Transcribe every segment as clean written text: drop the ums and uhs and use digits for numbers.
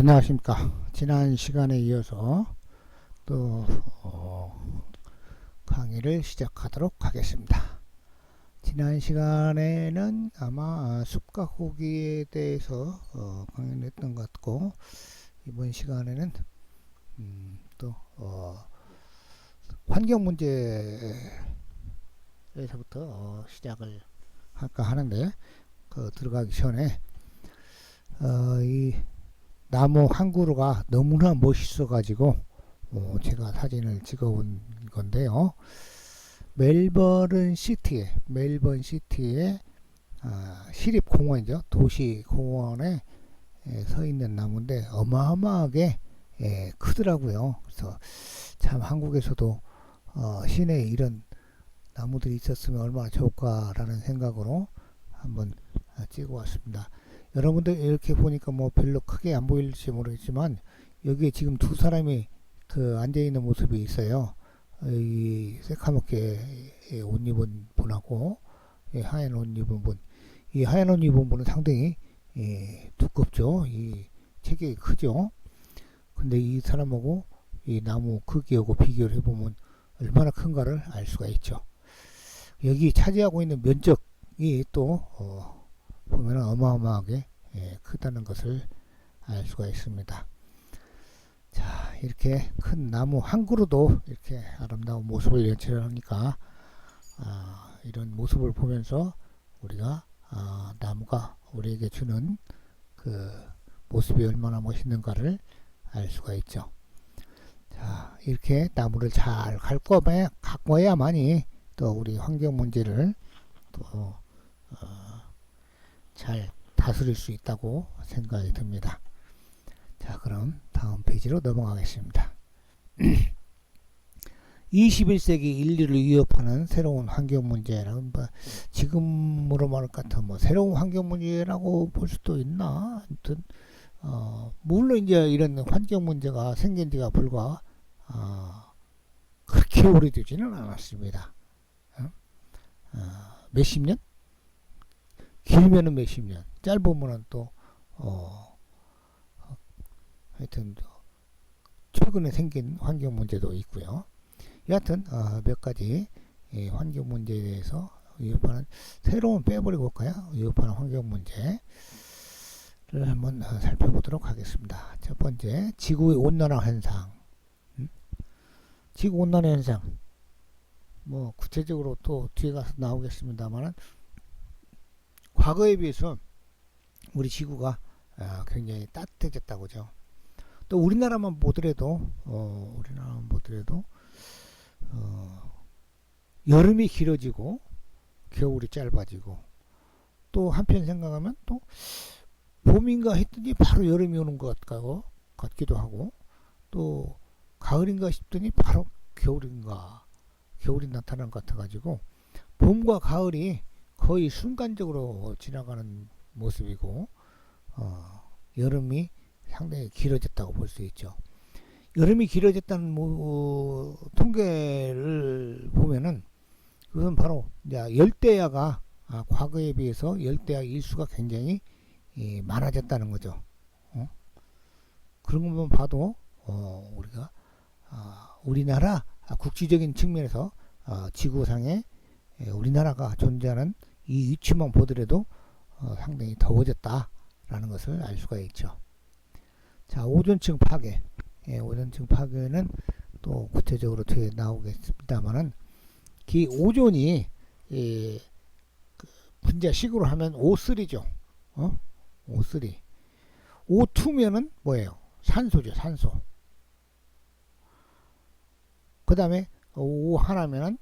안녕하십니까. 지난 시간에 이어서 또 강의를 시작하도록 하겠습니다. 지난 시간에는 아마 숲과 호기에 대해서 강의를 했던 것 같고, 이번 시간에는 또 환경 문제에서부터 시작을 할까 하는데, 들어가기 전에 이 나무 한 그루가 너무나 멋있어 가지고 제가 사진을 찍어 온 건데요. 멜버른 시티에 시립공원이죠. 도시공원에 서 있는 나무인데 어마어마하게 크더라고요. 그래서 참 한국에서도 시내에 이런 나무들이 있었으면 얼마나 좋을까라는 생각으로 한번 찍어 왔습니다. 여러분들 이렇게 보니까 뭐 별로 크게 안 보일지 모르겠지만, 여기에 지금 두 사람이 앉아 있는 모습이 있어요. 이 새카맣게 옷 입은 분하고 하얀 옷 입은 분. 이 하얀 옷 입은 분은 상당히 두껍죠. 이 체격이 크죠. 근데 이 사람하고 이 나무 크기하고 비교를 해보면 얼마나 큰가를 알 수가 있죠. 여기 차지하고 있는 면적이 또 보면 어마어마하게 크다는 것을 알 수가 있습니다. 자, 이렇게 큰 나무 한 그루도 이렇게 아름다운 모습을 연출하니까 이런 모습을 보면서 우리가 나무가 우리에게 주는 그 모습이 얼마나 멋있는가를 알 수가 있죠. 자, 이렇게 나무를 잘 가꿔야만이 또 우리 환경 문제를 또 잘 다스릴 수 있다고 생각이 듭니다. 자, 그럼 다음 페이지로 넘어가겠습니다. 21세기 인류를 위협하는 새로운 환경 문제라고, 지금으로 말할 것 같아 새로운 환경 문제라고 볼 수도 있나? 아무튼 물론 이제 이런 환경 문제가 생긴 지가 불과 그렇게 오래되지는 않았습니다. 몇십 년? 길면은 몇십 년, 짧으면은 또 하여튼 최근에 생긴 환경 문제도 있고요. 여하튼 몇 가지 환경 문제에 대해서 위협하는, 새로운 빼버리고 올까요? 위협하는 환경 문제를 한번 살펴보도록 하겠습니다. 첫 번째, 지구의 온난화 현상. 지구 온난화 현상, 뭐 구체적으로 또 뒤에 가서 나오겠습니다만은, 과거에 비해서 우리 지구가 굉장히 따뜻해졌다고 하죠. 또 우리나라만 보더라도 여름이 길어지고 겨울이 짧아지고, 또 한편 생각하면 또 봄인가 했더니 바로 여름이 오는 것 같기도 하고, 또 가을인가 싶더니 바로 겨울이 나타나는 것 같아가지고, 봄과 가을이 거의 순간적으로 지나가는 모습이고, 여름이 상당히 길어졌다고 볼 수 있죠. 여름이 길어졌다는 통계를 보면은, 그건 바로 이제 열대야가 과거에 비해서 열대야 일수가 굉장히 많아졌다는 거죠. 그런 것만 봐도 우리가 우리나라 국지적인 측면에서 지구상에 우리나라가 존재하는 이 위치만 보더라도 상당히 더워졌다라는 것을 알 수가 있죠. 자, 오존층 파괴. 오존층 파괴는 또 구체적으로 뒤에 나오겠습니다만은, 이 오존이 분자식으로 하면 O3죠. O3. O2면은 뭐예요? 산소죠, 산소. 그 다음에 O 하나면은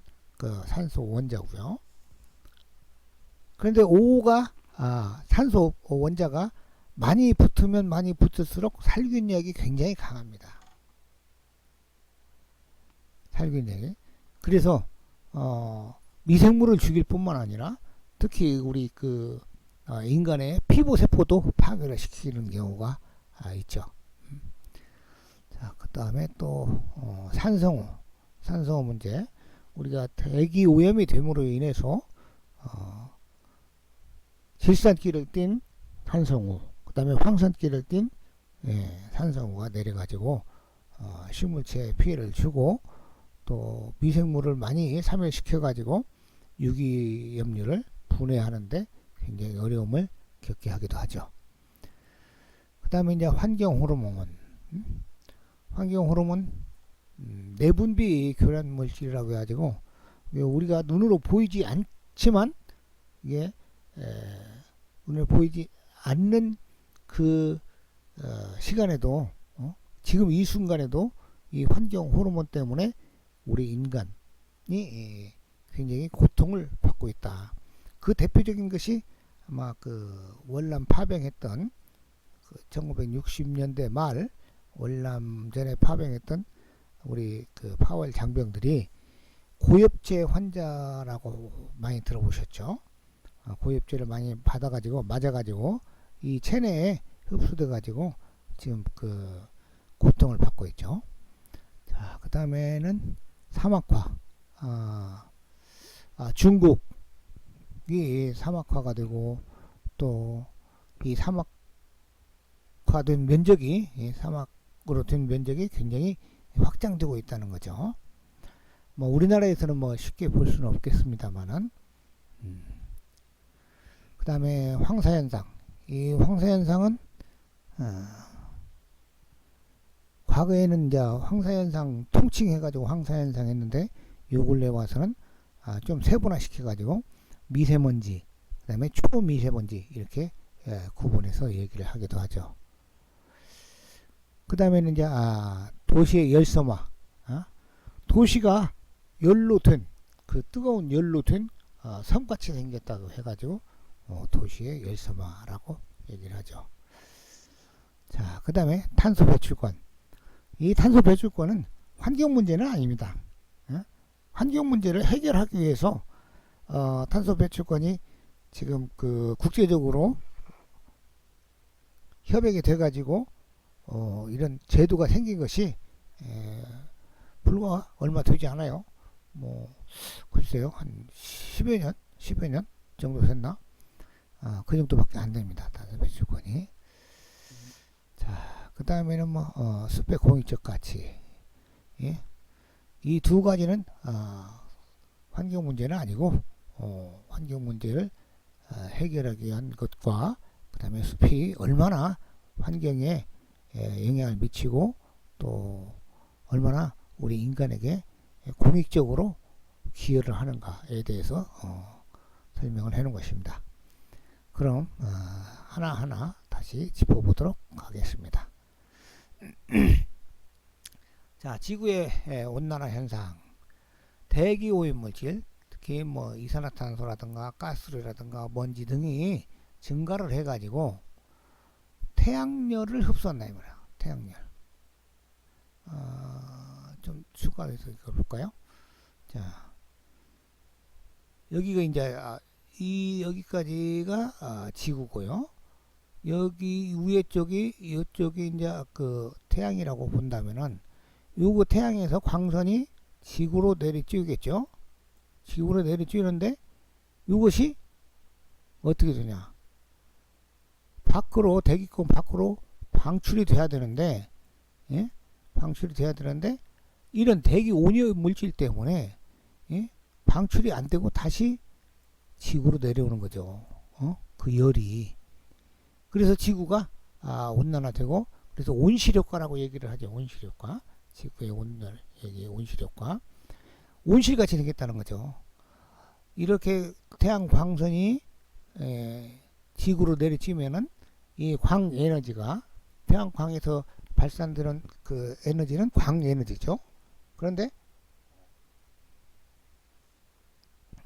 산소 원자고요. 그런데 O가 산소 원자가 많이 붙으면 많이 붙을수록 살균력이 굉장히 강합니다. 살균력이. 그래서 미생물을 죽일 뿐만 아니라 특히 우리 인간의 피부 세포도 파괴를 시키는 경우가 있죠. 자, 그 다음에 또 산성호 문제. 우리가 대기 오염이 됨으로 인해서 질산기를 띤 산성호, 그 다음에 황산기를 띤 산성우가 내려가지고 식물체에 피해를 주고 또 미생물을 많이 사멸시켜가지고 유기염류를 분해하는데 굉장히 어려움을 겪게 하기도 하죠. 그 다음에 이제 환경호르몬. 환경호르몬 내분비 교란 물질이라고 해가지고 우리가 눈으로 보이지 않지만 이게 눈에 보이지 않는 그 시간에도 지금 이 순간에도 이 환경 호르몬 때문에 우리 인간이 굉장히 고통을 받고 있다. 그 대표적인 것이 아마 그 월남 파병했던 그 1960년대 말 월남전에 파병했던 우리 그 파월 장병들이 고엽제 환자라고 많이 들어보셨죠? 고엽제를 많이 받아가지고 맞아가지고 이 체내에 흡수돼가지고 지금 그 고통을 받고 있죠. 자, 그 다음에는 사막화. 중국이 사막화가 되고 또 이 사막화된 면적이 사막으로 된 면적이 굉장히 확장되고 있다는 거죠. 뭐 우리나라에서는 뭐 쉽게 볼 수는 없겠습니다만은 그 다음에 황사현상. 이 황사현상은 과거에는 이제 황사현상 통칭해가지고 황사현상 했는데 요 근래 와서는 좀 세분화 시켜가지고 미세먼지, 그 다음에 초미세먼지 이렇게 구분해서 얘기를 하기도 하죠. 그 다음에는 이제 도시의 열섬화. 도시가 열로 된 그 뜨거운 열로 된 섬같이 생겼다고 해가지고 도시의 열섬화라고 얘기를 하죠. 자, 그 다음에 탄소 배출권. 이 탄소 배출권은 환경 문제는 아닙니다. 환경 문제를 해결하기 위해서 탄소 배출권이 지금 그 국제적으로 협약이 돼가지고 이런 제도가 생긴 것이 불과 얼마 되지 않아요. 뭐 글쎄요, 한 10여 년 정도 됐나? 그 정도밖에 안 됩니다. 탄소 배출권이. 자, 그 다음에는 뭐 숲의 공익적 가치. 예? 이 두 가지는 환경 문제는 아니고 환경 문제를 해결하기 위한 것과 그 다음에 숲이 얼마나 환경에 영향을 미치고 또 얼마나 우리 인간에게 공익적으로 기여를 하는가에 대해서 설명을 해 놓은 것입니다. 그럼 하나하나 다시 짚어보도록 하겠습니다. 자, 지구의 온난화 현상, 대기 오염물질, 특히 뭐 이산화탄소라든가 가스라든가 먼지 등이 증가를 해가지고 태양열을 흡수한다 이 말이야. 태양열. 좀 추가해서 읽어볼까요? 자, 여기가 이제 여기까지가 지구고요. 여기 위에 쪽이 이쪽이 이제 그 태양이라고 본다면은 요거 태양에서 광선이 지구로 내리쬐겠죠. 지구로 내리쬐는데 이것이 어떻게 되냐? 밖으로 대기권 밖으로 방출이 돼야 되는데, 예? 방출이 돼야 되는데 이런 대기 오염 물질 때문에 방출이 안 되고 다시 지구로 내려오는 거죠. 그 열이. 그래서 지구가 온난화되고 그래서 온실효과라고 얘기를 하죠. 온실효과. 지구의 온열, 여기 온실효과. 온실같이 생겼다는 거죠. 이렇게 태양 광선이 지구로 내리쬐면은 이 광 에너지가 태양광에서 발산되는 그 에너지는 광 에너지죠. 그런데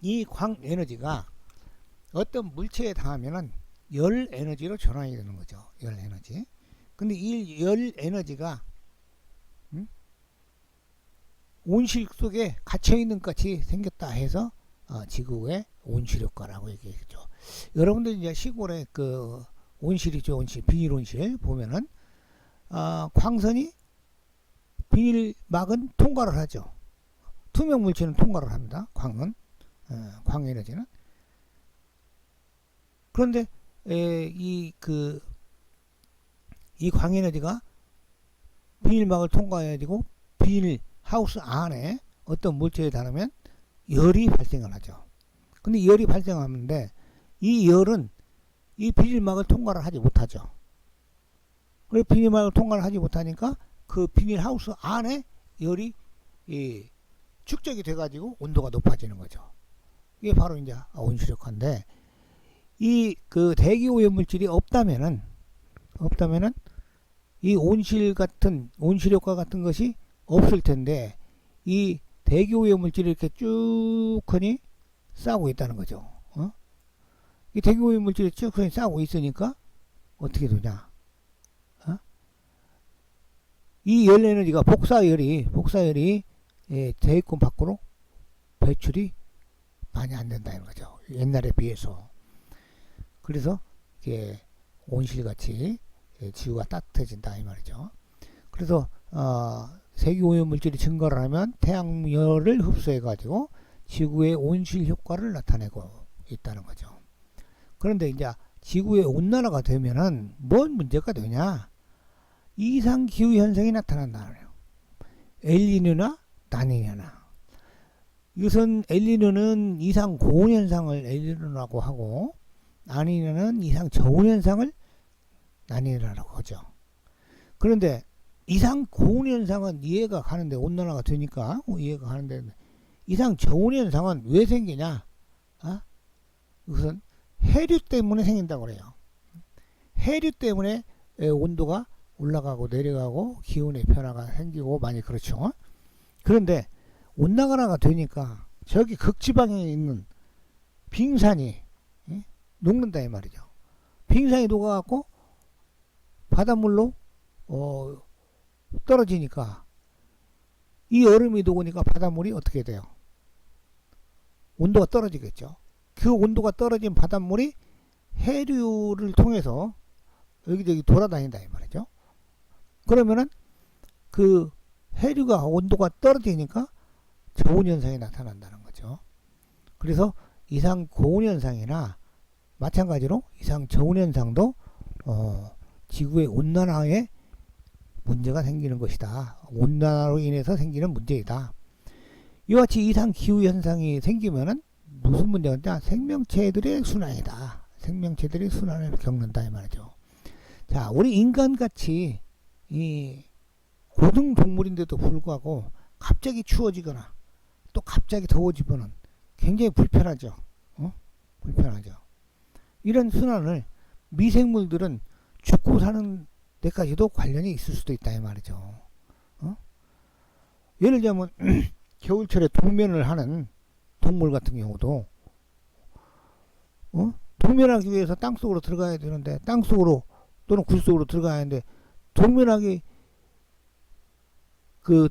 이 광 에너지가 어떤 물체에 닿으면은 열 에너지로 전환이 되는 거죠. 열 에너지. 근데 이 열 에너지가 온실 속에 갇혀 있는 것 같이 생겼다 해서 지구의 온실 효과라고 얘기했죠. 여러분들 이제 시골에 그 온실이죠. 온실, 비닐 온실 보면은 광선이 비닐막은 통과를 하죠. 투명 물질은 통과를 합니다. 광은 광 에너지는. 그런데 이 그 이 광에너지가 비닐막을 통과해야 되고 비닐 하우스 안에 어떤 물질에 닿으면 열이 발생을 하죠. 근데 열이 발생하는데 이 열은 이 비닐막을 통과를 하지 못하죠. 그래서 비닐막을 통과를 하지 못하니까 그 비닐 하우스 안에 열이 축적이 돼가지고 온도가 높아지는 거죠. 이게 바로 이제 온실효과인데, 이 그 대기 오염물질이 없다면은 이 온실효과 같은 것이 없을 텐데, 이 대기 오염물질이 이렇게 쭉 하니 쌓고 있다는 거죠. 이 대기 오염물질이 쭉 하니 쌓고 있으니까 어떻게 되냐? 이 열 에너지가 복사열이 대기권 밖으로 배출이 많이 안 된다는 거죠. 옛날에 비해서. 그래서 이게 온실같이 지구가 따뜻해진다 이 말이죠. 그래서 세기 오염물질이 증가를 하면 태양열을 흡수해 가지고 지구의 온실 효과를 나타내고 있다는 거죠. 그런데 이제 지구의 온난화가 되면은 뭔 문제가 되냐? 이상 기후 현상이 나타난다는 거예요. 엘니뇨나 라니냐나. 이것은 엘니뇨는 이상 고온 현상을 엘니뇨라고 하고, 라니냐는 이상 저온 현상을 라니냐라고 하죠. 그런데 이상 고온 현상은 이해가 가는데, 온난화가 되니까 이해가 가는데, 이상 저온 현상은 왜 생기냐? 이것은 해류 때문에 생긴다고 그래요. 해류 때문에 온도가 올라가고 내려가고 기온의 변화가 생기고 많이 그렇죠. 그런데 온난화가 되니까 저기 극지방에 있는 빙산이 녹는다 이 말이죠. 빙산이 녹아갖고 바닷물로 떨어지니까 이 얼음이 녹으니까 바닷물이 어떻게 돼요? 온도가 떨어지겠죠. 그 온도가 떨어진 바닷물이 해류를 통해서 여기저기 돌아다닌다 이 말이죠. 그러면은 그 해류가 온도가 떨어지니까 저온 현상이 나타난다는 거죠. 그래서 이상 고온 현상이나 마찬가지로 이상 저온 현상도 지구의 온난화에 문제가 생기는 것이다. 온난화로 인해서 생기는 문제이다. 이와 같이 이상 기후 현상이 생기면은 무슨 문제가 있냐? 생명체들의 순환이다. 생명체들이 순환을 겪는다 이 말이죠. 자, 우리 인간같이 이 고등 동물인데도 불구하고 갑자기 추워지거나 또 갑자기 더워지면은 굉장히 불편하죠. 불편하죠. 이런 순환을 미생물들은 죽고 사는 데까지도 관련이 있을 수도 있다 이 말이죠. 예를 들면 겨울철에 동면을 하는 동물 같은 경우도 동면하기 위해서 땅속으로 들어가야 되는데, 땅속으로 또는 굴속으로 들어가야 하는데, 동면하기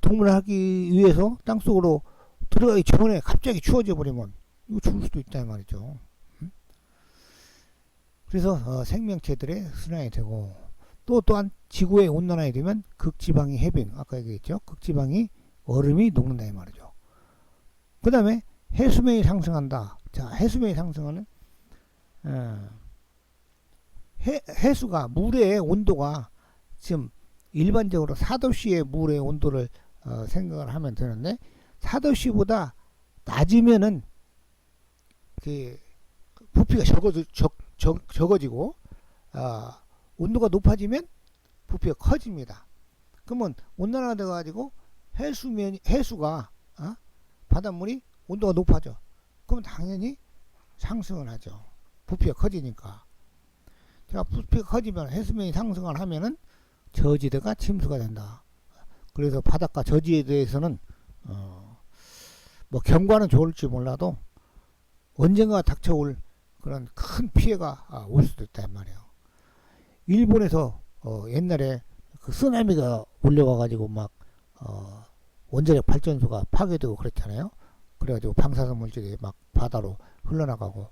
동물하기 위해서 땅속으로 들어가기 전에 갑자기 추워져 버리면 이거 죽을 수도 있다 이 말이죠. 그래서 생명체들의 순환이 되고, 또한 지구의 온난화가 되면 극지방이 해빙, 아까 얘기했죠. 극지방이 얼음이 녹는다 이 말이죠. 그 다음에 해수면이 상승한다. 자, 해수면이 상승하는 해수가, 물의 온도가 지금 일반적으로 4도씨의 물의 온도를 생각을 하면 되는데, 4도씨보다 낮으면은 그 부피가 적어지고 온도가 높아지면 부피가 커집니다. 그러면 온난화가 돼가지고 해수가 바닷물이 온도가 높아져. 그럼 당연히 상승을 하죠. 부피가 커지니까. 자, 부피가 커지면 해수면이 상승을 하면은 저지대가 침수가 된다. 그래서 바닷가 저지에 대해서는 뭐 경과는 좋을지 몰라도 언젠가 닥쳐올 그런 큰 피해가 올 수도 있단 말이에요. 일본에서 옛날에 그 쓰나미가 올려와가지고 막 원자력 발전소가 파괴되고 그랬잖아요. 그래가지고 방사성 물질이 막 바다로 흘러나가고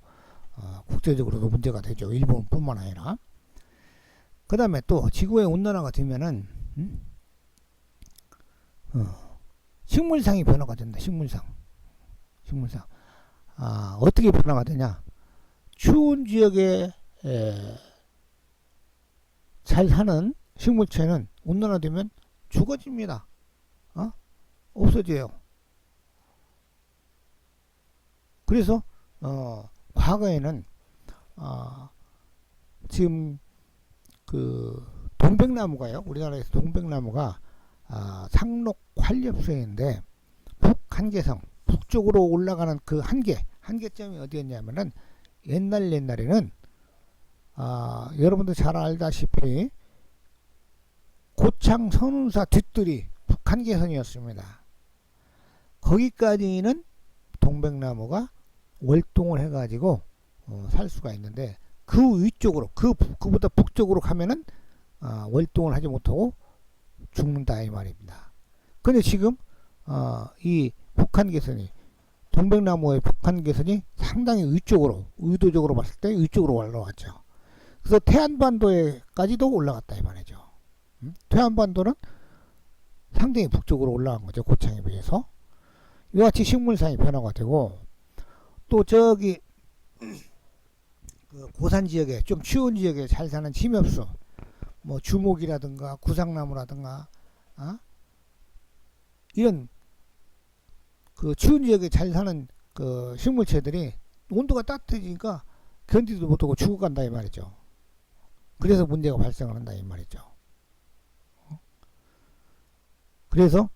국제적으로도 문제가 되죠. 일본뿐만 아니라. 그 다음에 또 지구의 온난화가 되면은 식물상이 변화가 된다. 식물상. 어떻게 변화가 되냐? 추운 지역에 잘 사는 식물체는 온난화되면 죽어집니다. 없어져요. 그래서 과거에는 지금 그 동백나무가요. 우리나라에서 동백나무가 상록 활렵수인데 북한계성 북쪽으로 올라가는 그 한계점이 어디였냐면은 옛날에는 여러분들 잘 알다시피 고창 선운사 뒷뜰이 북한계선이었습니다. 거기까지는 동백나무가 월동을 해가지고 살 수가 있는데 그 위쪽으로 그보다 북쪽으로 가면은 월동을 하지 못하고 죽는다 이 말입니다. 근데 지금 이 북한계선이 동백나무의 북한계선이 상당히 위쪽으로 의도적으로 봤을 때 위쪽으로 올라왔죠. 그래서 태안반도에까지도 올라갔다 이 말이죠. 태안반도는 상당히 북쪽으로 올라간 거죠. 고창에 비해서. 이와 같이 식물상의 변화가 되고 또 저기 그 고산 지역에 좀 추운 지역에 잘 사는 침엽수 뭐 주목이라든가 구상나무라든가 이런 그 추운 지역에 잘 사는 그 식물체들이 온도가 따뜻해지니까 견디도 못하고 죽어간다 이 말이죠. 그래서 문제가 발생을 한다 이 말이죠. 그래서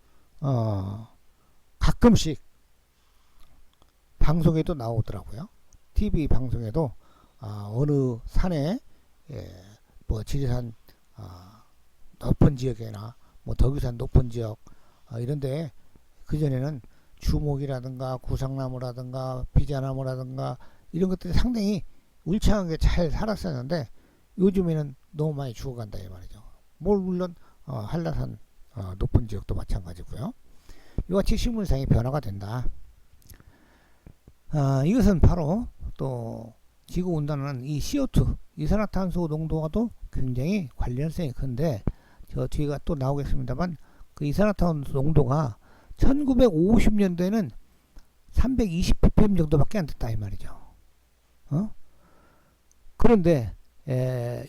가끔씩 방송에도 나오더라고요. TV 방송에도 어느 산에 뭐 지리산 높은 지역이나 뭐 덕유산 높은 지역 이런데 그전에는 주목이라든가 구상나무라든가 비자나무라든가 이런 것들이 상당히 울창하게 잘 살았었는데 요즘에는 너무 많이 죽어간다 이 말이죠. 물론 한라산 높은 지역도 마찬가지고요. 이같이 식물상의 변화가 된다. 이것은 바로 또 지구온난화는 이 CO2 이산화탄소 농도와도 굉장히 관련성이 큰데 저 뒤가 또 나오겠습니다만 그 이산화탄소 농도가 1950년대에는 320ppm 정도밖에 안 됐다 이 말이죠. 그런데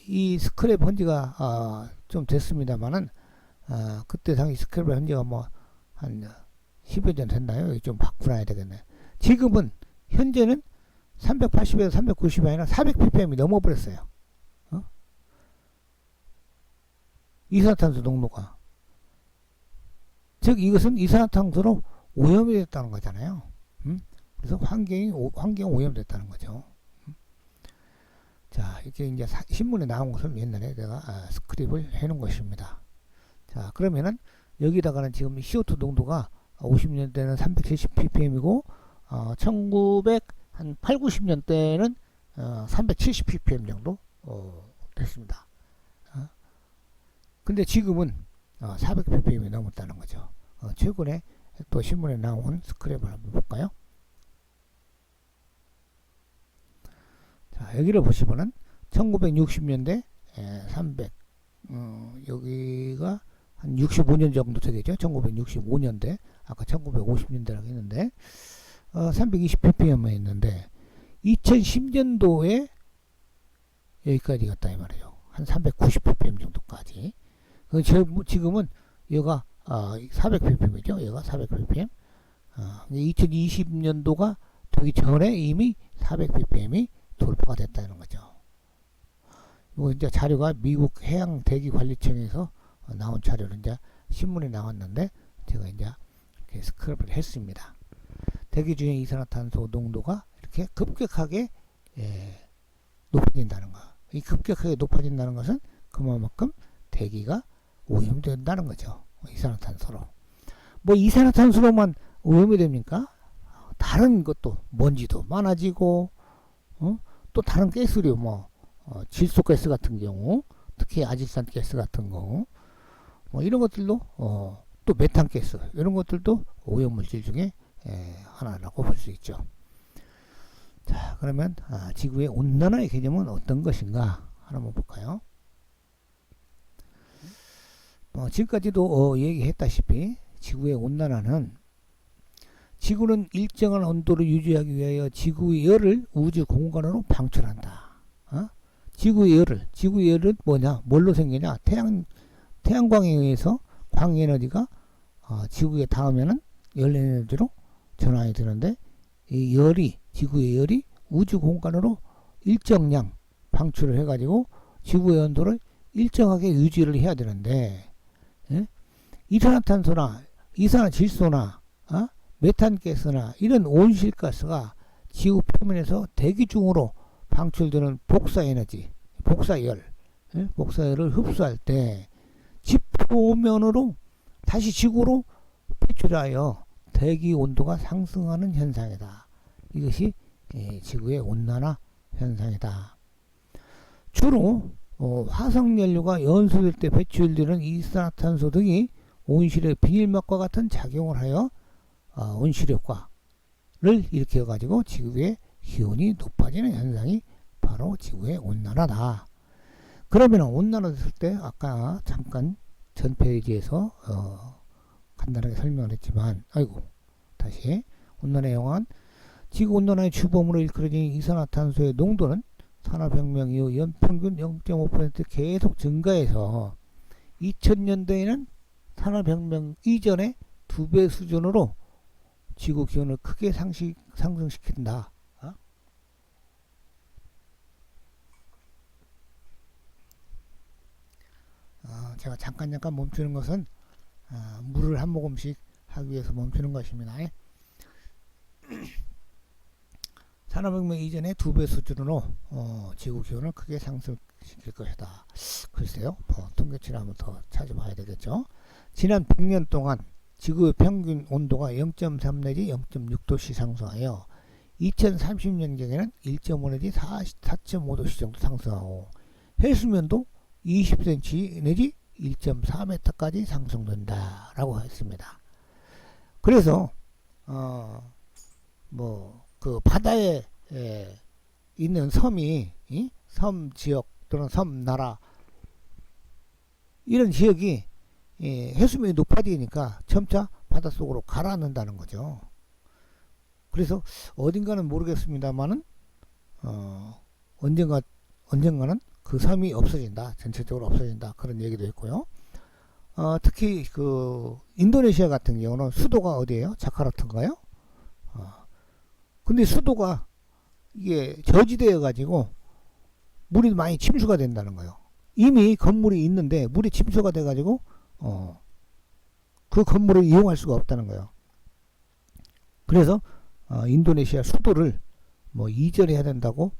이 스크랩 헌지가 좀 됐습니다만은 그때 당시 스크랩 헌지가 뭐 한 10여 년 됐나요? 좀 바꾸나야 되겠네. 지금은 현재는 380에서 390이 아니라 400ppm이 넘어버렸어요. 이산화탄소 농도가. 즉 이것은 이산화탄소로 오염이 됐다는 거잖아요. 그래서 환경 오염됐다는 거죠. 자, 이게 이제 신문에 나온 것을 옛날에 내가 스크립을 해놓은 것입니다. 자, 그러면은 여기다가는 지금 CO2 농도가 50년대는 370ppm이고 1980, 90년대는 370ppm 정도 됐습니다. 근데 지금은 400ppm이 넘었다는 거죠. 최근에 또 신문에 나온 스크랩을 한번 볼까요? 자, 여기를 보시면은 1960년대 300 여기가 한 65년 정도 되겠죠. 1965년대 아까 1950년대라고 했는데 320ppm만 있는데 2010년도에 여기까지 갔다 이 말이에요. 한 390ppm 정도까지. 지금은 얘가 400ppm이죠. 얘가 400ppm. 2020년도가 되기 전에 이미 400ppm이 돌파가 됐다는 거죠. 이거 이제 자료가 미국 해양 대기 관리청에서 나온 자료를 이제 신문에 나왔는데 제가 이제 이렇게 스크랩을 했습니다. 대기 중의 이산화탄소 농도가 이렇게 급격하게 높아진다는 거. 이 급격하게 높아진다는 것은 그만큼 대기가 오염된다는 거죠. 이산화탄소로. 뭐 이산화탄소로만 오염이 됩니까? 다른 것도 먼지도 많아지고 또 다른 가스류 뭐 질소가스 같은 경우 특히 아질산가스 같은 경우 뭐 이런 것들도 또 메탄가스 이런 것들도 오염물질 중에 하나라고 볼 수 있죠. 자, 그러면 지구의 온난화의 개념은 어떤 것인가 한번 볼까요? 지금까지도 얘기했다시피 지구의 온난화는 지구는 일정한 온도를 유지하기 위하여 지구의 열을 우주 공간으로 방출한다. 지구의 열은 뭐냐? 뭘로 생기냐? 태양광에 의해서 광에너지가 지구에 닿으면은 열에너지로 전환이 되는데, 이 열이, 지구의 열이 우주 공간으로 일정량 방출을 해가지고 지구의 온도를 일정하게 유지를 해야 되는데, 예? 이산화탄소나 이산화질소나 메탄가스나 이런 온실가스가 지구 표면에서 대기 중으로 방출되는 복사에너지, 복사열, 예? 복사열을 흡수할 때 지표면으로 다시 지구로 배출하여 대기 온도가 상승하는 현상이다. 이것이 지구의 온난화 현상이다. 주로 화석연료가 연소될 때 배출되는 이산화탄소 등이 온실의 비닐막과 같은 작용을 하여 온실효과를 일으켜 가지고 지구의 기온이 높아지는 현상이 바로 지구의 온난화다. 그러면 온난화 됐을 때 아까 잠깐 전 페이지에서 간단하게 설명을 했지만, 다시 온난화에 영향한 지구온난화의 주범으로 일컬어진 이산화탄소의 농도는 산업혁명 이후 연평균 0.5% 계속 증가해서 2000년대에는 산업혁명 이전의 2배 수준으로 지구 기온을 크게 상승시킨다. 제가 잠깐 멈추는 것은 물을 한 모금씩 하기 위해서 멈추는 것입니다. 산업혁명 이전의 2배 수준으로 지구 기온을 크게 상승시킬 것이다. 글쎄요, 통계치를 한번 더 찾아봐야 되겠죠. 지난 100년 동안 지구의 평균 온도가 0.3 내지 0.6도씩 상승하여 2030년경에는 1.5 내지 4.5도씩 정도 상승하고 해수면도 20cm 내지 1.4m까지 상승된다라고 했습니다. 그래서 그 바다에 있는 섬이, 섬 지역 또는 섬 나라, 이런 지역이 해수면이 높아지니까 점차 바닷속으로 가라앉는다는 거죠. 그래서 어딘가는 모르겠습니다만은 언젠가는 그 섬이 없어진다, 전체적으로 없어진다, 그런 얘기도 있고요. 특히 그 인도네시아 같은 경우는 수도가 어디예요? 자카르타인가요? 근데 수도가 이게 저지대여 가지고 물이 많이 침수가 된다는 거예요. 이미 건물이 있는데 물이 침수가 돼 가지고 그 건물을 이용할 수가 없다는 거예요. 그래서 인도네시아 수도를 이전해야 된다고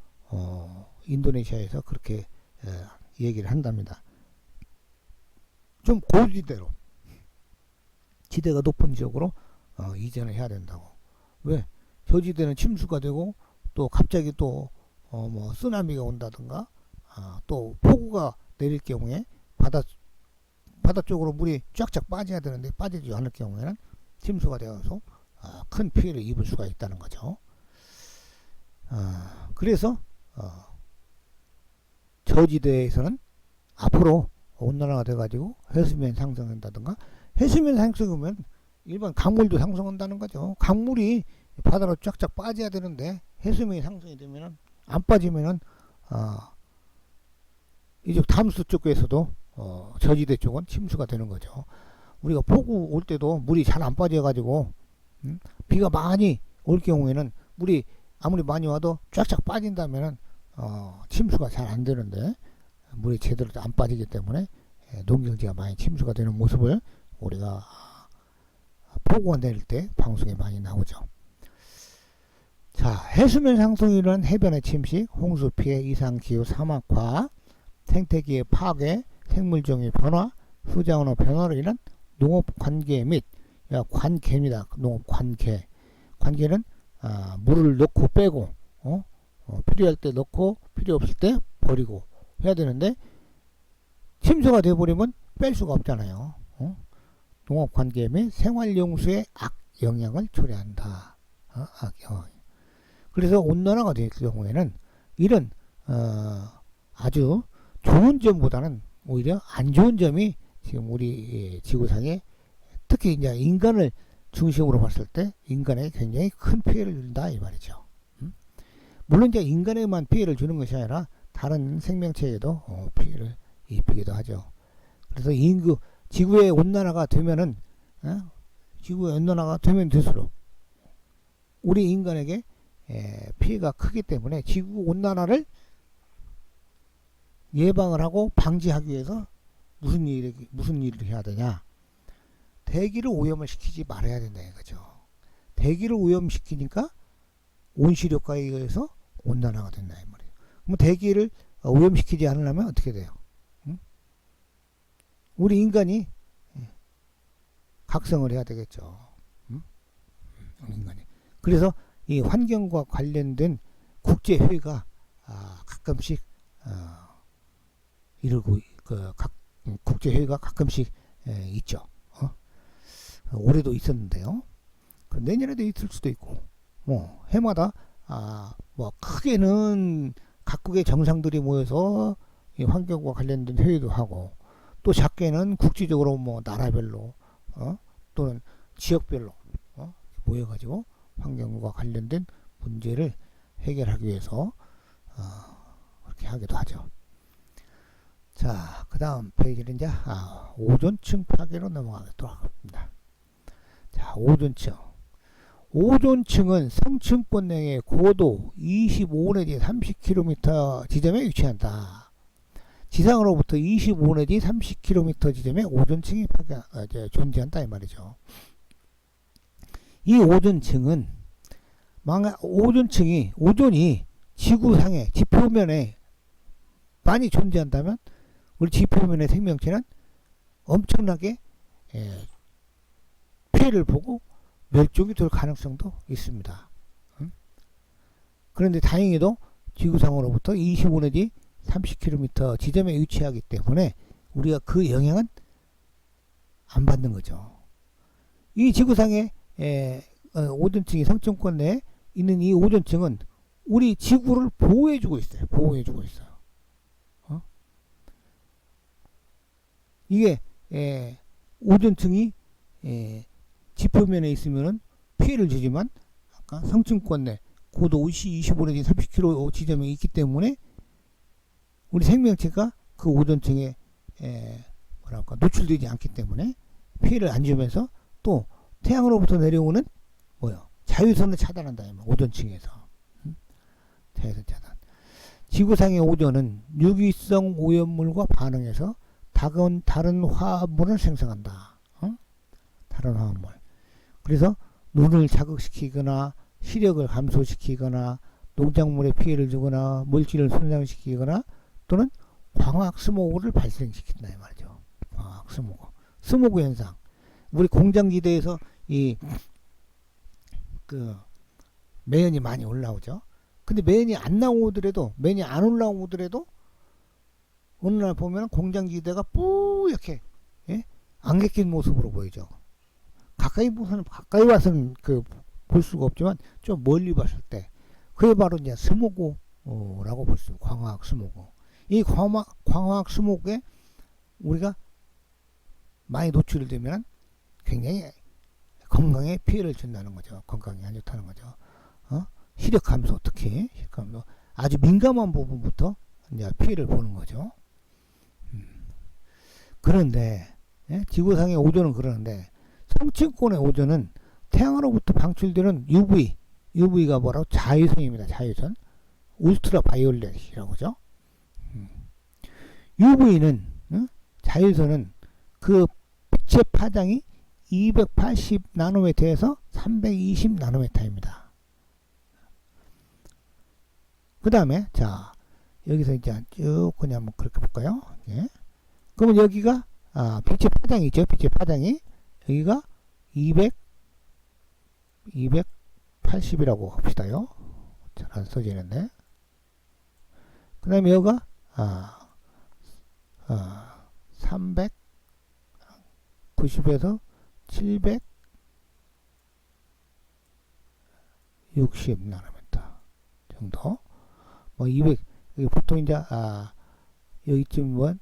인도네시아에서 그렇게 얘기를 한답니다. 좀 고지대로, 지대가 높은 지역으로 이전을 해야 된다고. 왜? 저지대는 침수가 되고 또 갑자기 또 쓰나미가 온다든가 또 폭우가 내릴 경우에 바다 쪽으로 물이 쫙쫙 빠져야 되는데 빠지지 않을 경우에는 침수가 되어서 큰 피해를 입을 수가 있다는 거죠. 그래서 저지대에서는 앞으로 온난화가 돼가지고 해수면 상승한다든가, 해수면 상승하면 일반 강물도 상승한다는 거죠. 강물이 바다로 쫙쫙 빠져야 되는데 해수면이 상승이 되면은, 안 빠지면은 이쪽 담수 쪽에서도 저지대 쪽은 침수가 되는 거죠. 우리가 폭우 올 때도 물이 잘 안 빠져가지고 비가 많이 올 경우에는 물이 아무리 많이 와도 쫙쫙 빠진다면은 침수가 잘 안 되는데, 물이 제대로 안 빠지기 때문에 농경지가 많이 침수가 되는 모습을 우리가 폭우가 내릴 때 방송에 많이 나오죠. 자, 해수면 상승으로 인한 해변의 침식, 홍수 피해, 이상 기후, 사막화, 생태계의 파괴, 생물종의 변화, 수자원의 변화로 인한 농업 관계 및 관계입니다. 농업 관계. 관계는 물을 넣고 빼고 필요할 때 넣고 필요 없을 때 버리고 해야 되는데, 침수가 돼버리면 뺄 수가 없잖아요. 농업 관계 및 생활용수에 악영향을 초래한다. 악영향. 그래서 온난화가 될 경우에는 이런 아주 좋은 점보다는 오히려 안 좋은 점이 지금 우리 지구상에, 특히 이제 인간을 중심으로 봤을 때 인간에게 굉장히 큰 피해를 준다 이 말이죠. 물론 이제 인간에게만 피해를 주는 것이 아니라 다른 생명체에도 피해를 입히기도 하죠. 그래서 인구 지구의 온난화가 되면은 지구의 온난화가 되면 될수록 우리 인간에게 피해가 크기 때문에 지구 온난화를 예방을 하고 방지하기 위해서 무슨 일을 해야 되냐? 대기를 오염을 시키지 말아야 된다 이거죠. 대기를 오염시키니까 온실효과에 의해서 온난화가 된다 이 말이에요. 그럼 대기를 오염시키지 않으려면 어떻게 돼요? 응? 우리 인간이 각성을 해야 되겠죠. 응? 인간이. 그래서 이 환경과 관련된 국제회의가 가끔씩 이루고 국제회의가 가끔씩 있죠. 올해도 있었는데요. 내년에도 있을 수도 있고, 뭐 해마다 뭐 크게는 각국의 정상들이 모여서 이 환경과 관련된 회의도 하고, 또 작게는 국제적으로 뭐 나라별로 또는 지역별로 모여가지고 환경과 관련된 문제를 해결하기 위해서 그렇게 하기도 하죠. 자, 그 다음 페이지는 이제 오존층 파괴로 넘어가도록 하겠습니다. 자, 오존층. 오존층은 성층권 내의 고도 25 내지 30km 지점에 위치한다. 지상으로부터 25 내지 30km 지점에 오존층이 존재한다 이 말이죠. 이 오존층은 오존이 지구상의 지표면에 많이 존재한다면 우리 지표면의 생명체는 엄청나게 피해를 보고 멸종이 될 가능성도 있습니다. 그런데 다행히도 지구상으로부터 25 내지 30km 지점에 위치하기 때문에 우리가 그 영향은 안 받는 거죠. 이 지구상의 오존층이 성층권 내에 있는 이 오존층은 우리 지구를 보호해주고 있어요. 보호해주고 있어요. 이게 오존층이 지표면에 있으면은 피해를 주지만 아까 성층권 내 고도 25 내지 30km 지점에 있기 때문에 우리 생명체가 그 오존층에 노출되지 않기 때문에 피해를 안 주면서 또 태양으로부터 내려오는 자외선을 차단한다. 오존층에서 자외선 차단. 지구상의 오존은 유기성 오염물과 반응해서 다른 화합물을 생성한다. 다른 화합물. 그래서 눈을 자극시키거나 시력을 감소시키거나 농작물에 피해를 주거나 물질을 손상시키거나 또는 광학 스모그를 발생시킨다 이 말이죠. 광학 스모그 현상. 우리 공장지대에서 매연이 많이 올라오죠. 근데 매연이 안 올라오더라도 어느 날 보면 공장지대가 뿌옇게 안개 낀 모습으로 보이죠. 가까이 와서는 볼 수가 없지만 좀 멀리 봤을 때 그게 바로 이제 스모그라고 볼 수 있어요. 광학 스모그. 이 광학 스모그에 우리가 많이 노출되면 굉장히 건강에 피해를 준다는 거죠. 건강에 안 좋다는 거죠. 시력 감소, 특히 시력 감소, 아주 민감한 부분부터 이제 피해를 보는 거죠. 그런데 지구상의 오존은 그러는데 성층권의 오존은 태양으로부터 방출되는 UV가 뭐라고? 자외선입니다. 자외선. 울트라 바이올렛이라고 하죠. UV는 자외선은 그 빛의 파장이 280 나노미터에서 320 나노미터입니다. 그 다음에 자 여기서 이제 쭉 그냥 한번 그렇게 볼까요? 그러면 여기가 빛의 파장이죠. 빛의 파장이 여기가 280이라고 합시다요. 잘 안 써지는데. 그 다음에 여기가 390에서 760 나노미터 정도. 뭐 200, 보통 이제 여기쯤은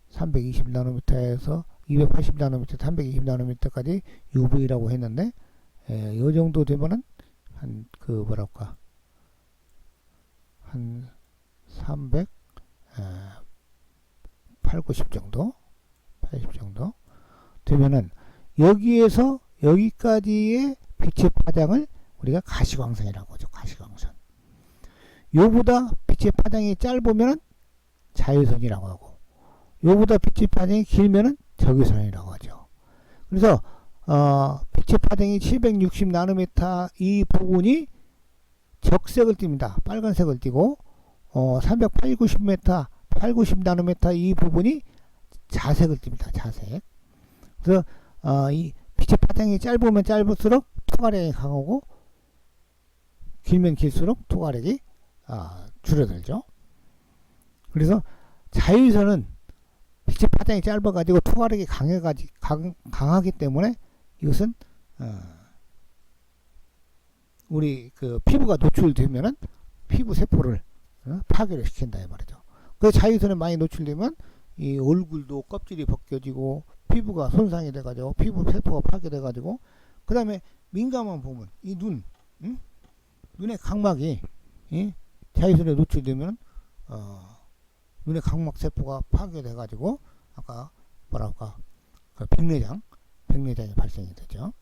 320 나노미터에서 280 나노미터, 320 나노미터까지 UV라고 했는데, 이 정도 되면은 한 300, 80 정도, 80 정도 되면은 여기에서 여기까지의 빛의 파장을 우리가 가시광선이라고 하죠. 가시광선. 요보다 빛의 파장이 짧으면 자외선이라고 하고, 요보다 빛의 파장이 길면은 적외선이라고 하죠. 그래서 빛의 파장이 760 나노미터 이 부분이 적색을 띱니다. 빨간색을 띠고 380m, 890 나노미터 이 부분이 자색을 띱니다. 자색. 그래서 이 빛의 파장이 짧으면 짧을수록 투과력이 강하고 길면 길수록 투과력이 줄어들죠. 그래서 자외선은 빛의 파장이 짧아가지고 투과력이 강하기 때문에 이것은 우리 그 피부가 노출되면은 피부 세포를 파괴를 시킨다 이 말이죠. 그 자외선에 많이 노출되면 이 얼굴도 껍질이 벗겨지고 피부가 손상이 돼가지고 피부 세포가 파괴돼가지고 그 다음에 민감한 부분 이 눈의 각막이 자외선에 노출되면 눈의 각막 세포가 파괴돼가지고 아까 뭐랄까 그 백내장이 발생이 되죠.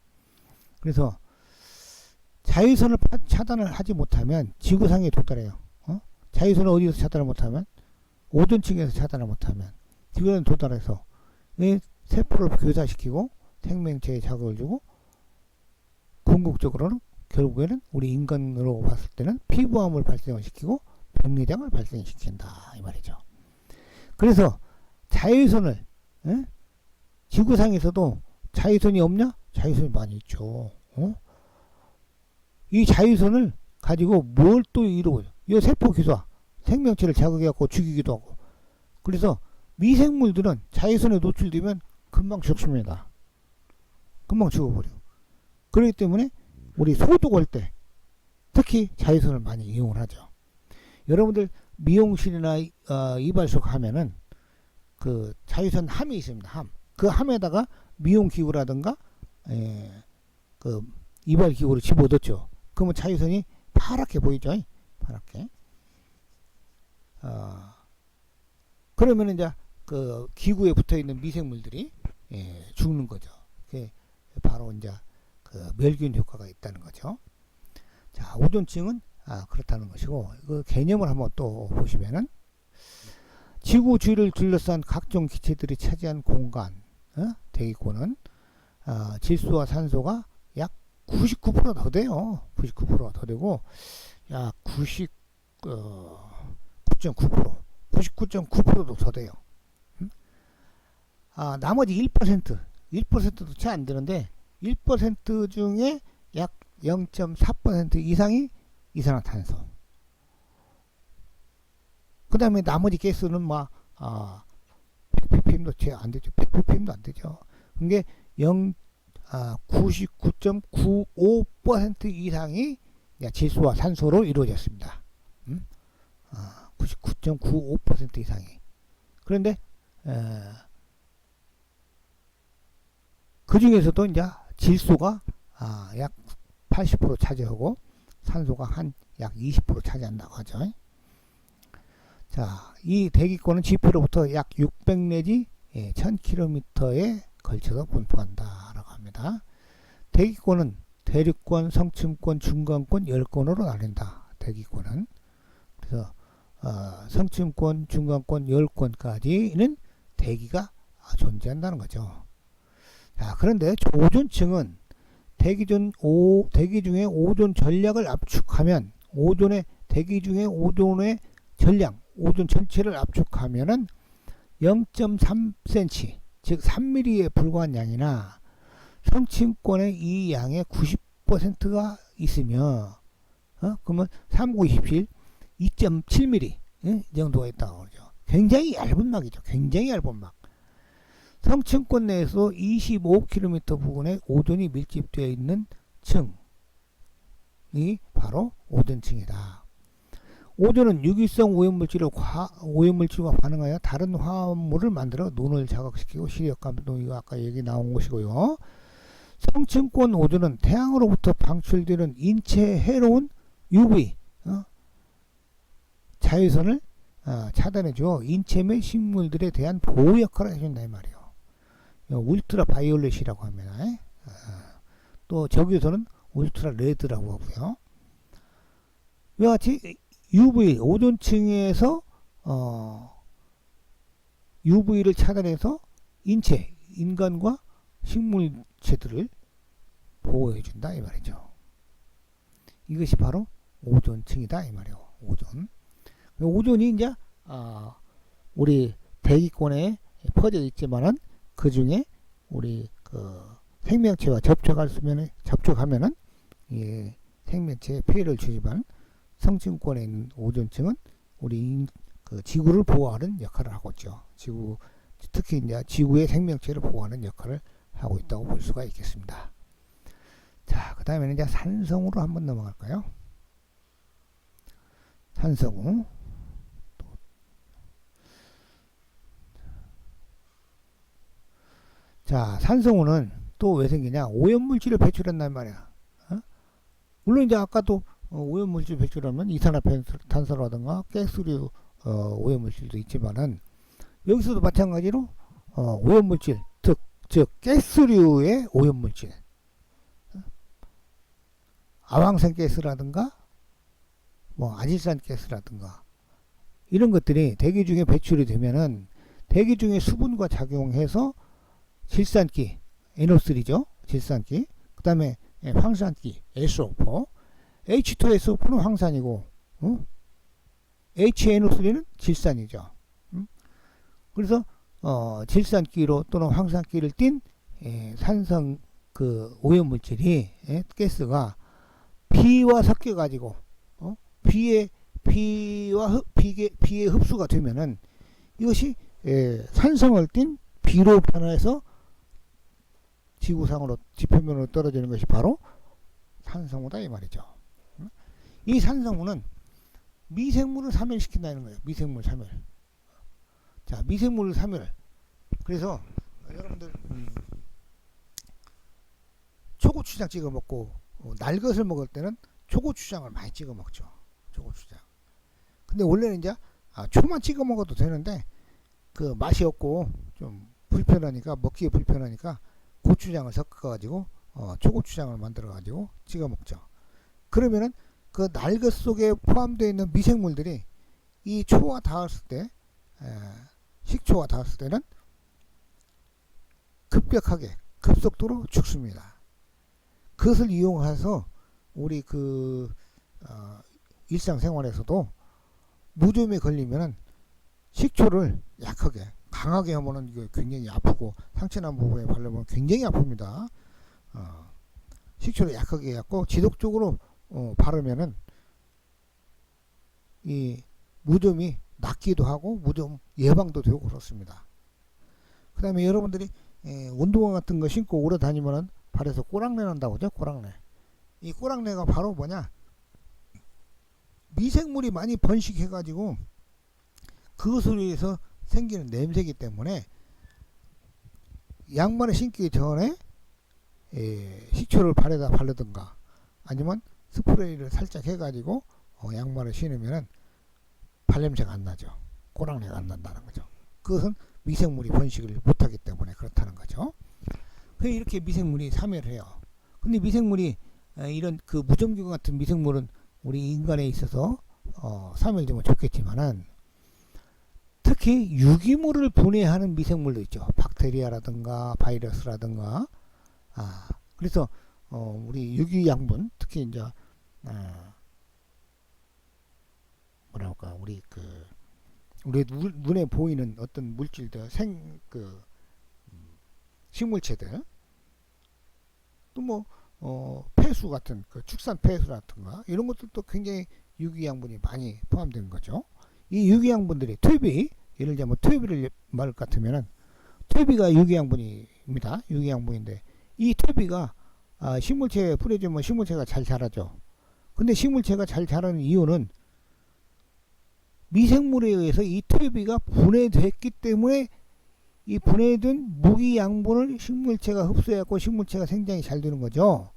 그래서 자외선을 차단을 하지 못하면 지구상에 도달해요. 자외선을 어디서 차단을 못하면 오존층에서 차단을 못하면 지구에 도달해서 세포를 교사시키고 생명체에 자극을 주고 궁극적으로는 결국에는 우리 인간으로 봤을 때는 피부암을 발생을 시키고 백내장을 발생시킨다 이 말이죠. 그래서 자외선을 지구상에서도 자외선이 없냐? 자외선이 많이 있죠. 이 자외선을 가지고 뭘 또 이루어요? 이 세포 교사 생명체를 자극해갖고 죽이기도 하고. 그래서 미생물들은 자외선에 노출되면 금방 죽습니다. 금방 죽어버려. 그렇기 때문에 우리 소독할 때 특히 자외선을 많이 이용을 하죠. 여러분들 미용실이나 이발소 가면은 그 자외선 함이 있습니다. 함. 그 함에다가 미용기구라든가 그 이발기구를 집어넣죠. 그러면 자외선이 파랗게 보이죠. 파랗게. 그러면 이제 그 기구에 붙어있는 미생물들이 죽는 거죠. 그게 바로 이제 그 멸균 효과가 있다는 거죠. 자, 오존층은 그렇다는 것이고, 그 개념을 한번 또 보시면은 지구 주위를 둘러싼 각종 기체들이 차지한 공간, 대기권은 질소와 산소가 약 99%더 돼요. 99%가 더 되고, 약 99.9%, 99.9%도 더 돼요. 나머지 1%도 채 안 되는데, 1% 중에 약 0.4% 이상이 이산화탄소. 그 다음에 나머지 가스는 막, 100ppm도 채 안 되죠. 100ppm도 안 되죠. 그게 99.95% 이상이 질소와 산소로 이루어졌습니다. 99.95% 이상이. 그런데, 그 중에서도 이제 질소가 약 80% 차지하고 산소가 한 약 20% 차지한다고 하죠. 자, 이 대기권은 지표로부터 약 600 내지 1000km에 걸쳐서 분포한다라고 합니다. 대기권은 대륙권, 성층권, 중간권 10권으로 나뉜다. 대기권은. 그래서 성층권, 중간권 10권까지는 대기가 존재한다는 거죠. 자, 그런데 오존층은 대기 중에 오존 전략을 압축하면 대기 중에 오존의 전량, 오존 전체를 압축하면은 0.3cm, 즉 3mm에 불과한 양이나 성층권의 이 양의 90%가 있으면 그러면 3,927, 2.7mm 이 정도가 있다고 그러죠. 굉장히 얇은 막이죠. 굉장히 얇은 막. 성층권 내에서 25km 부근에 오존이 밀집되어 있는 층이 바로 오존층이다. 오존은 유기성 오염물질과 반응하여 다른 화합물을 만들어 눈을 자극시키고 시력감도 이거 아까 얘기 나온 것이고요. 성층권 오존은 태양으로부터 방출되는 인체에 해로운 UV 자외선을 차단해줘 인체 및 식물들에 대한 보호 역할을 해준다 이 말이에요. 울트라 바이올렛이라고 하면 또 저기서는 울트라 레드라고 하고요. 이와 같이 UV 오존층에서 UV를 차단해서 인간과 식물체들을 보호해준다 이 말이죠. 이것이 바로 오존층이다 이 말이에요. 오존이 이제 우리 대기권에 퍼져 있지만은 그 중에 우리 그 생명체와 접촉하면은 이 생명체에 피해를 주지만 성층권에 있는 오존층은 우리 그 지구를 보호하는 역할을 하고 있죠. 특히 이제 지구의 생명체를 보호하는 역할을 하고 있다고 볼 수가 있겠습니다. 자, 그 다음에는 이제 산성우로 한번 넘어갈까요? 산성우. 자, 산성우는 또 왜 생기냐? 오염물질을 배출한단 말이야. 물론 이제 아까도 오염물질 배출하면 이산화탄소라든가 가스류 오염물질도 있지만은 여기서도 마찬가지로 오염물질, 즉 가스류의 오염물질, 아황산 가스라든가 아질산 가스라든가 이런 것들이 대기 중에 배출이 되면은 대기 중에 수분과 작용해서 질산기, NO3죠. 질산기. 그 다음에 황산기, SO4. H2SO4는 황산이고, HNO3는 질산이죠. 그래서, 질산기로 또는 황산기를 띤 산성 그 오염물질이, 가스가 비와 섞여가지고, 비에 흡수가 되면은 이것이 산성을 띤 비로 변화해서 지구상으로 지표면으로 떨어지는 것이 바로 산성우다 이 말이죠. 이 산성우는 미생물을 사멸시킨다는 거예요. 미생물 사멸. 자, 미생물 사멸. 그래서 여러분들 초고추장 찍어 먹고 날 것을 먹을 때는 초고추장을 많이 찍어 먹죠. 초고추장. 근데 원래는 이제 초만 찍어 먹어도 되는데 그 맛이 없고 좀 불편하니까 먹기에 불편하니까 고추장을 섞어가지고 초고추장을 만들어가지고 찍어 먹죠. 그러면은 그 날것 속에 포함되어 있는 미생물들이 이 초가 닿았을 때, 식초가 닿았을 때는 급속도로 죽습니다. 그것을 이용해서 우리 일상생활에서도 무좀에 걸리면은 식초를 약하게 강하게 하면은 이거 굉장히 아프고 상처난 부분에 바르면 굉장히 아픕니다. 식초를 약하게 해갖고 지속적으로 바르면은 이 무좀이 낫기도 하고 무좀 예방도 되고 그렇습니다. 그 다음에 여러분들이 운동화 같은 거 신고 오래 다니면은 발에서 꼬랑내 난다고 하죠. 꼬랑내. 이 꼬랑내가 바로 뭐냐? 미생물이 많이 번식해가지고 그것으로 인해서 생기는 냄새이기 때문에 양말을 신기 전에 식초를 발에다 바르든가 아니면 스프레이를 살짝 해가지고 양말을 신으면은 발냄새가 안 나죠. 꼬랑내가 안 난다는 거죠. 그것은 미생물이 번식을 못하기 때문에 그렇다는 거죠. 이렇게 미생물이 사멸을 해요. 근데 미생물이 이런 그 무좀균 같은 미생물은 우리 인간에 있어서 사멸되면 좋겠지만은 특히 유기물을 분해하는 미생물도 있죠. 박테리아라든가 바이러스라든가. 그래서 우리 유기양분, 특히 이제 우리 눈에 보이는 어떤 물질들, 식물체들, 또 폐수 같은 축산 폐수라든가 이런 것들도 굉장히 유기양분이 많이 포함되는 거죠. 이 유기양분들이 예를 들자면 퇴비를 말할 것 같으면은 퇴비가 유기양분입니다. 유기양분인데 이 퇴비가 식물체에 뿌려주면 식물체가 잘 자라죠. 근데 식물체가 잘 자라는 이유는 미생물에 의해서 이 퇴비가 분해됐기 때문에 이 분해된 무기양분을 식물체가 흡수해갖고 식물체가 생장이 잘 되는 거죠.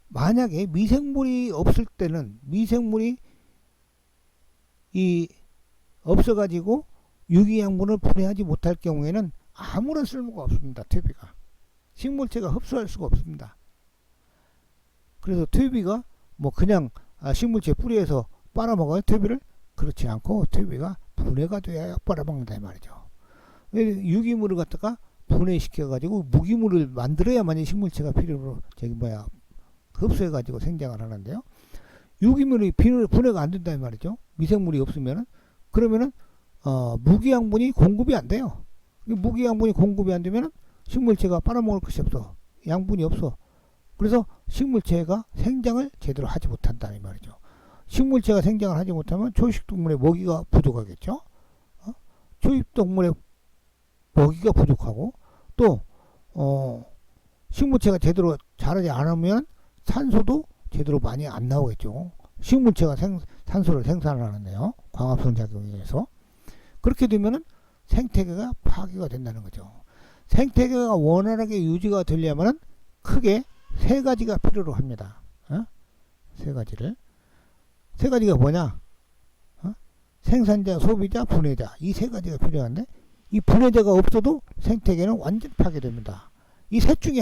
만약에 미생물이 없을 때는 미생물이 이 없어가지고 유기양분을 분해하지 못할 경우에는 아무런 쓸모가 없습니다. 퇴비가. 식물체가 흡수할 수가 없습니다. 그래서 퇴비가 뭐 그냥 식물체 뿌리에서 빨아먹어요, 퇴비를? 그렇지 않고 퇴비가 분해가 돼야 빨아먹는다 이 말이죠. 유기물을 갖다가 분해시켜가지고 무기물을 만들어야만 식물체가 필요로 흡수해가지고 생장을 하는데요. 유기물이 분해가 안 된다 이 말이죠. 미생물이 없으면은. 그러면은 무기양분이 공급이 안 돼요. 무기양분이 공급이 안 되면은 식물체가 빨아먹을 것이 없어. 양분이 없어. 그래서 식물체가 생장을 제대로 하지 못한다 이 말이죠. 식물체가 생장을 하지 못하면 초식동물의 먹이가 부족하겠죠. 초식동물의 먹이가 부족하고 또 식물체가 제대로 자라지 않으면 산소도 제대로 많이 안 나오겠죠. 식물체가 산소를 생산하는데요. 광합성 작용에 의해서. 그렇게 되면은 생태계가 파괴가 된다는 거죠. 생태계가 원활하게 유지가 되려면 크게 세 가지가 필요로 합니다. 세 가지를. 세 가지가 뭐냐? 생산자, 소비자, 분해자. 이 세 가지가 필요한데 이 분해자가 없어도 생태계는 완전 파괴됩니다. 이 셋 중에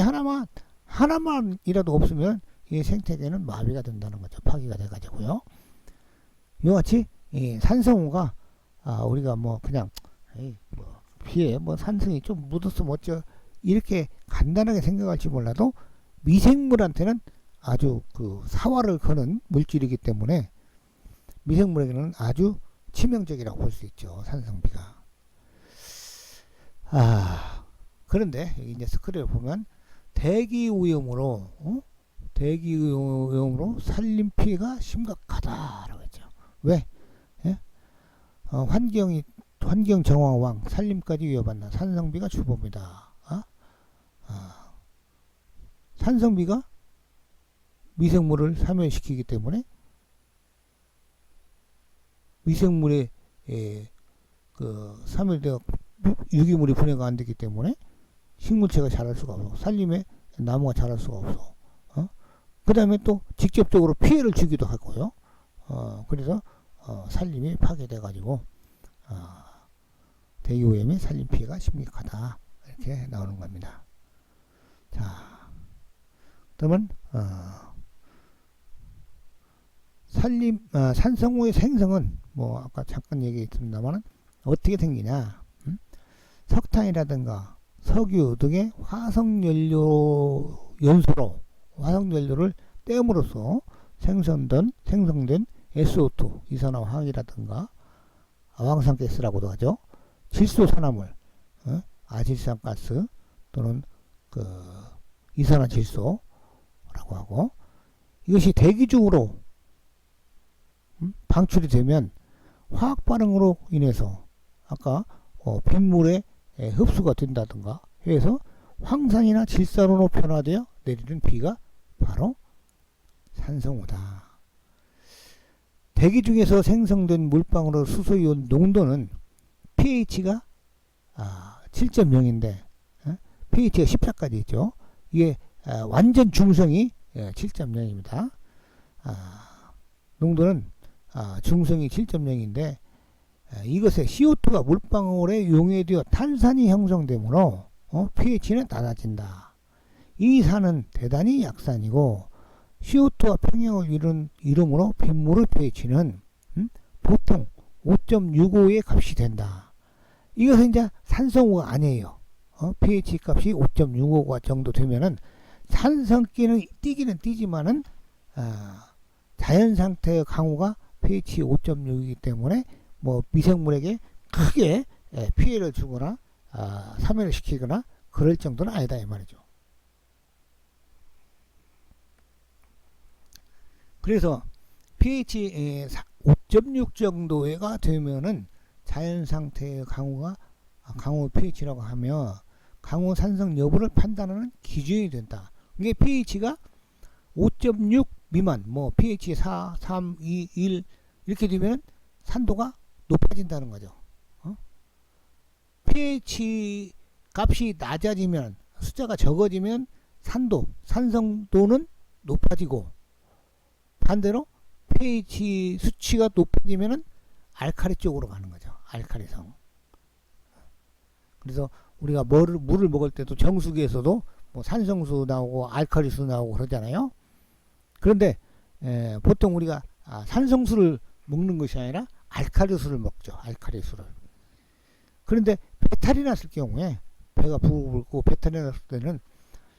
하나만이라도 없으면 이 생태계는 마비가 된다는 거죠. 파괴가 돼가지고요. 이와 같이 이 산성우가 우리가 뭐 그냥 피에 뭐 산성이 좀 묻었으면 어쩌 이렇게 간단하게 생각할지 몰라도 미생물한테는 아주 그 사활을 거는 물질이기 때문에 미생물에게는 아주 치명적이라고 볼 수 있죠. 산성비가. 그런데 여기 이제 스크린을 보면 대기오염으로 산림 피해가 심각하다라고 했죠. 왜? 예? 환경 정화왕 산림까지 위협한다. 산성비가 주범이다. 산성비가 미생물을 사멸시키기 때문에 미생물의 사멸되어 유기물이 분해가 안 되기 때문에 식물체가 자랄 수가 없어. 산림에 나무가 자랄 수가 없어. 그 다음에 또 직접적으로 피해를 주기도 하고요. 그래서 산림이 파괴돼 가지고 대기오염의 산림 피해가 심각하다 이렇게 나오는 겁니다. 자, 그러면 산성우의 생성은 뭐 아까 잠깐 얘기했습니다만 어떻게 생기냐? 석탄이라든가 석유 등의 화석연료를 댐으로써 생성된 SO2 이산화황이라든가 황산가스라고도 하죠. 질소산화물, 아질산가스 또는 이산화질소라고 하고 이것이 대기 중으로 방출이 되면 화학 반응으로 인해서 아까 빗물에 흡수가 된다든가 해서 황산이나 질산으로 변화되어 내리는 비가 바로 산성우다. 대기 중에서 생성된 물방울의 수소이온 농도는 pH가 7.0인데 pH가 14까지 있죠. 이게 완전 중성이 7.0입니다. 농도는 중성이 7.0인데 이것에 CO2가 물방울에 용해되어 탄산이 형성되므로 pH는 낮아진다. 이 산은 대단히 약산이고 CO2와 평형을 이루므로 빗물의 pH는 보통 5.65의 값이 된다. 이것은 이제 산성우가 아니에요. pH 값이 5.65가 정도 되면은 산성기는 뛰기는 뛰지만은 자연 상태의 강우가 pH 5.6이기 때문에 뭐 미생물에게 크게 피해를 주거나 사멸을 시키거나 그럴 정도는 아니다 이 말이죠. 그래서 pH 5.6 정도가 되면은 자연 상태의 강우 pH라고 하며 강우 산성 여부를 판단하는 기준이 된다. 이게 pH가 5.6 미만, 뭐 pH 4, 3, 2, 1 이렇게 되면 산도가 높아진다는 거죠. pH 값이 낮아지면 숫자가 적어지면 산성도는 높아지고 반대로 pH 수치가 높아지면 알칼리 쪽으로 가는 거죠. 알칼리성. 그래서 우리가 물을 먹을 때도 정수기에서도 뭐 산성수 나오고 알칼리수 나오고 그러잖아요. 그런데 보통 우리가 산성수를 먹는 것이 아니라 알칼리수를 먹죠. 알칼리수를. 그런데 배탈이 났을 경우에 배가 부르고 배탈이 났을 때는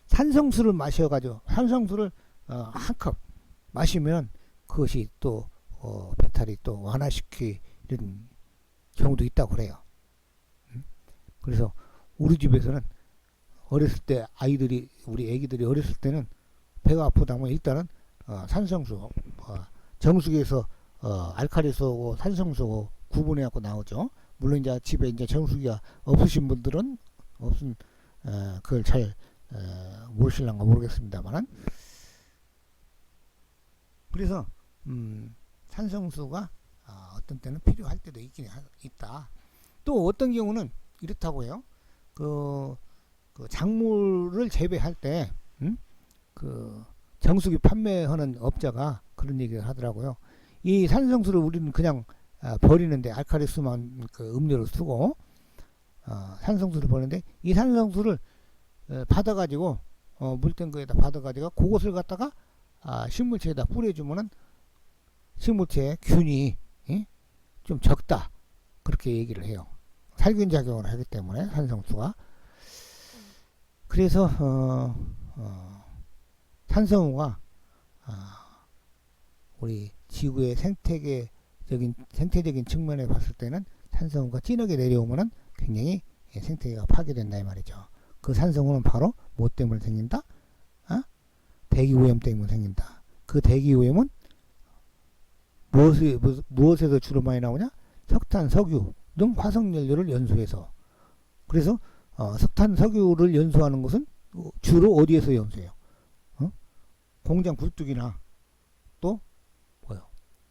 산성수를 마셔가지고 산성수를 한 컵 마시면 그것이 또 배탈이 또 완화시키는 경우도 있다고 그래요. 그래서 우리 집에서는 어렸을 때 우리 애기들이 어렸을 때는 배가 아프다면 일단은 산성수 정수기에서 알칼리수하고 산성수하고 구분해 갖고 나오죠. 물론 이제 집에 이제 정수기가 없으신 분들은 그걸 잘 모르실랑가 모르겠습니다만은, 그래서 산성수가 어떤 때는 필요할 때도 있긴 있다. 또 어떤 경우는 이렇다고 해요. 그 작물을 재배할 때 그 정수기 판매하는 업자가 그런 얘기를 하더라고요. 이 산성수를 우리는 그냥 버리는데 알칼리수만 그 음료로 쓰고 산성수를 버리는데 이 산성수를 받아가지고 물탱크에다 받아가지고 그것을 갖다가 식물체에다 뿌려주면은 식물체의 균이 좀 적다 그렇게 얘기를 해요. 살균 작용을 하기 때문에 산성수가. 그래서 산성우가 우리 지구의 생태적인 측면에 봤을 때는 산성우가 진하게 내려오면은 굉장히 생태계가 파괴된다 이 말이죠. 그 산성우는 바로 뭐 때문에 생긴다? 대기오염 때문에 생긴다. 그 대기오염은 무엇에서 주로 많이 나오냐? 석탄, 석유 등 화석연료를 연소해서. 그래서 석탄, 석유를 연소하는 것은 주로 어디에서 연소해요? 공장 굴뚝이나 또 뭐요?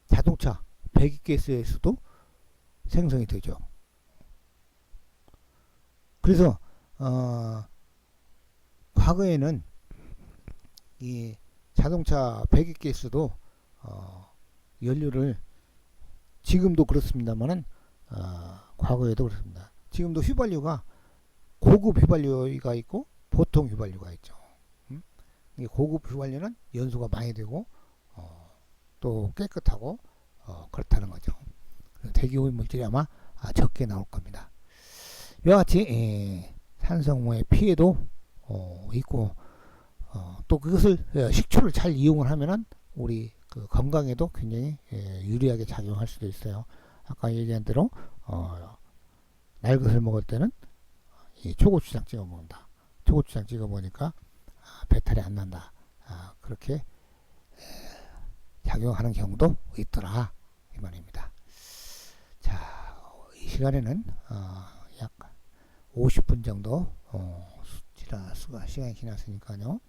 자동차 배기가스에서도 생성이 되죠. 그래서 과거에는 이 자동차 배기가스도 연료를 지금도 그렇습니다만은 과거에도 그렇습니다. 지금도 휘발유가 고급 휘발유가 있고 보통 휘발유가 있죠. 고급 휘발유는 연소가 많이 되고 또 깨끗하고 그렇다는 거죠. 대기오염 물질이 아마 적게 나올 겁니다. 이와 같이 산성우의 피해도 있고 또 그것을 식초를 잘 이용을 하면은 우리 그 건강에도 굉장히 유리하게 작용할 수도 있어요. 아까 얘기한 대로 날것을 먹을 때는 이 초고추장 찍어 먹는다. 초고추장 찍어 먹으니까 배탈이 안 난다. 그렇게 작용하는 경우도 있더라 이 말입니다. 자, 이 시간에는 약 50분 정도 시간이 지났으니까요.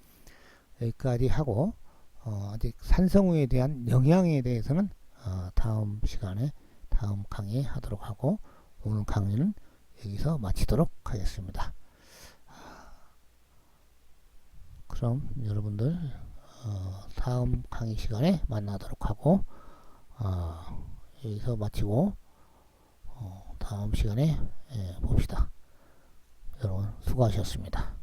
여기까지 하고 아직 산성우에 대한 영향에 대해서는 다음 시간에 다음 강의 하도록 하고 오늘 강의는 여기서 마치도록 하겠습니다. 그럼 여러분들 다음 강의 시간에 만나도록 하고 여기서 마치고 다음 시간에 봅시다. 여러분 수고하셨습니다.